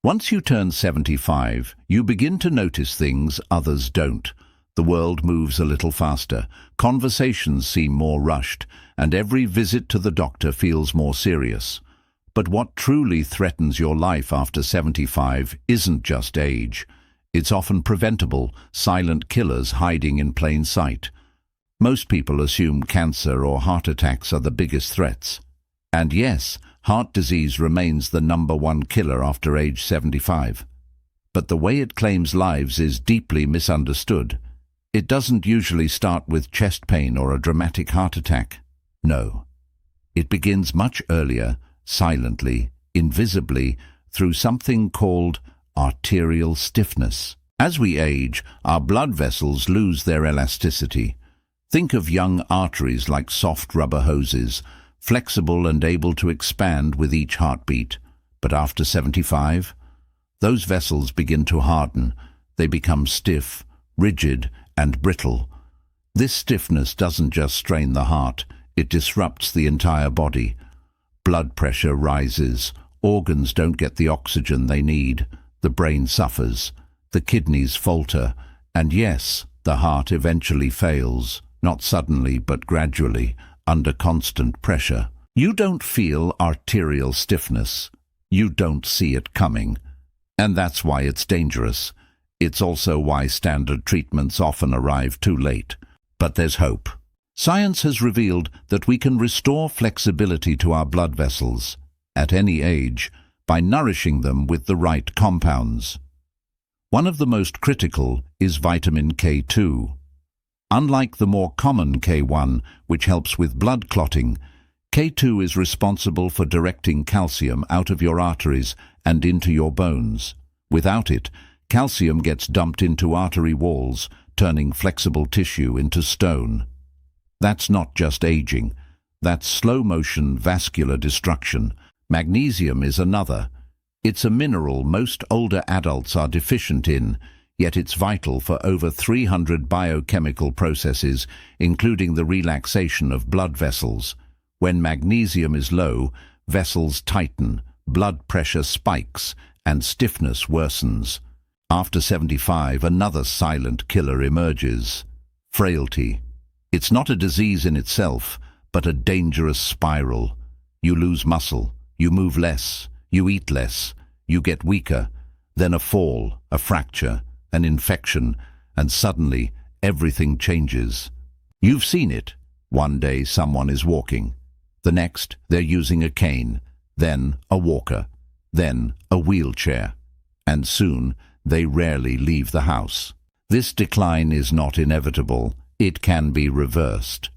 Once you turn 75, you begin to notice things others don't. The world moves a little faster, conversations seem more rushed, and every visit to the doctor feels more serious. But what truly threatens your life after 75 isn't just age. It's often preventable, silent killers hiding in plain sight. Most people assume cancer or heart attacks are the biggest threats. And yes, heart disease remains the #1 killer after age 75. But the way it claims lives is deeply misunderstood. It doesn't usually start with chest pain or a dramatic heart attack. No. It begins much earlier, silently, invisibly, through something called arterial stiffness. As we age, our blood vessels lose their elasticity. Think of young arteries like soft rubber hoses, flexible and able to expand with each heartbeat. But after 75, those vessels begin to harden. They become stiff, rigid, and brittle. This stiffness doesn't just strain the heart, it disrupts the entire body. Blood pressure rises, organs don't get the oxygen they need, the brain suffers, the kidneys falter, and yes, the heart eventually fails, not suddenly but gradually, under constant pressure. You don't feel arterial stiffness. You don't see it coming. And that's why it's dangerous. It's also why standard treatments often arrive too late. But there's hope. Science has revealed that we can restore flexibility to our blood vessels, at any age, by nourishing them with the right compounds. One of the most critical is vitamin K2. Unlike the more common K1, which helps with blood clotting, K2 is responsible for directing calcium out of your arteries and into your bones. Without it, calcium gets dumped into artery walls, turning flexible tissue into stone. That's not just aging. That's slow-motion vascular destruction. Magnesium is another. It's a mineral most older adults are deficient in, yet it's vital for over 300 biochemical processes, including the relaxation of blood vessels. When magnesium is low, vessels tighten, blood pressure spikes, and stiffness worsens. After 75, another silent killer emerges: frailty. It's not a disease in itself, but a dangerous spiral. You lose muscle, you move less, you eat less, you get weaker, then a fall, a fracture, an infection, and suddenly everything changes. You've seen it. One day someone is walking. The next, they're using a cane, then a walker, then a wheelchair, and soon they rarely leave the house. This decline is not inevitable. It can be reversed.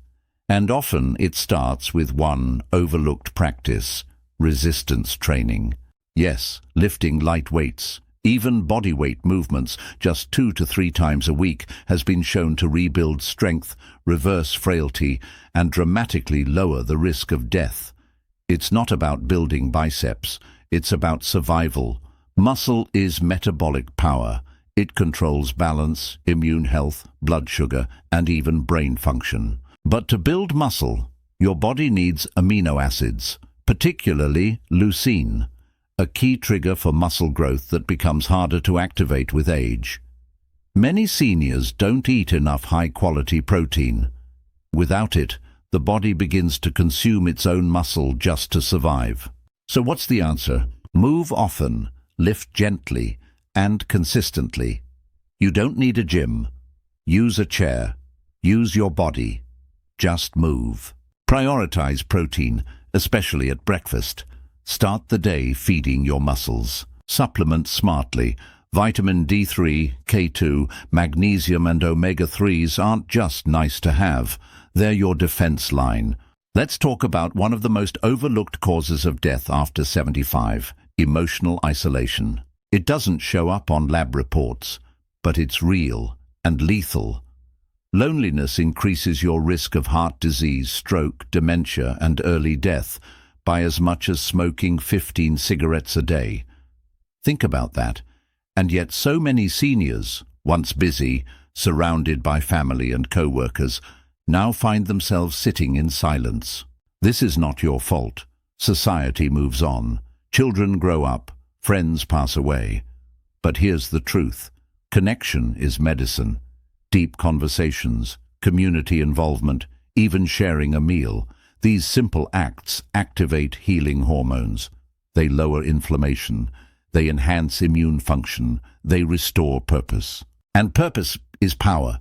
And often it starts with one overlooked practice: resistance training. Yes, lifting light weights, even body weight movements, just 2 to 3 times a week has been shown to rebuild strength, reverse frailty, and dramatically lower the risk of death. It's not about building biceps, it's about survival. Muscle is metabolic power. It controls balance, immune health, blood sugar, and even brain function. But to build muscle, your body needs amino acids, particularly leucine, a key trigger for muscle growth that becomes harder to activate with age. Many seniors don't eat enough high-quality protein. Without it, the body begins to consume its own muscle just to survive. So what's the answer? Move often, lift gently, and consistently. You don't need a gym. Use a chair. Use your body. Just move. Prioritize protein, especially at breakfast. Start the day feeding your muscles. Supplement smartly. Vitamin D3, K2, magnesium and omega-3s aren't just nice to have. They're your defense line. Let's talk about one of the most overlooked causes of death after 75, emotional isolation. It doesn't show up on lab reports, but it's real and lethal. Loneliness increases your risk of heart disease, stroke, dementia, and early death by as much as smoking 15 cigarettes a day. Think about that. And yet so many seniors, once busy, surrounded by family and co-workers, now find themselves sitting in silence. This is not your fault. Society moves on. Children grow up. friends pass away. But here's the truth. Connection is medicine. Deep conversations, community involvement, even sharing a meal. These simple acts activate healing hormones. They lower inflammation. They enhance immune function. They restore purpose. And purpose is power.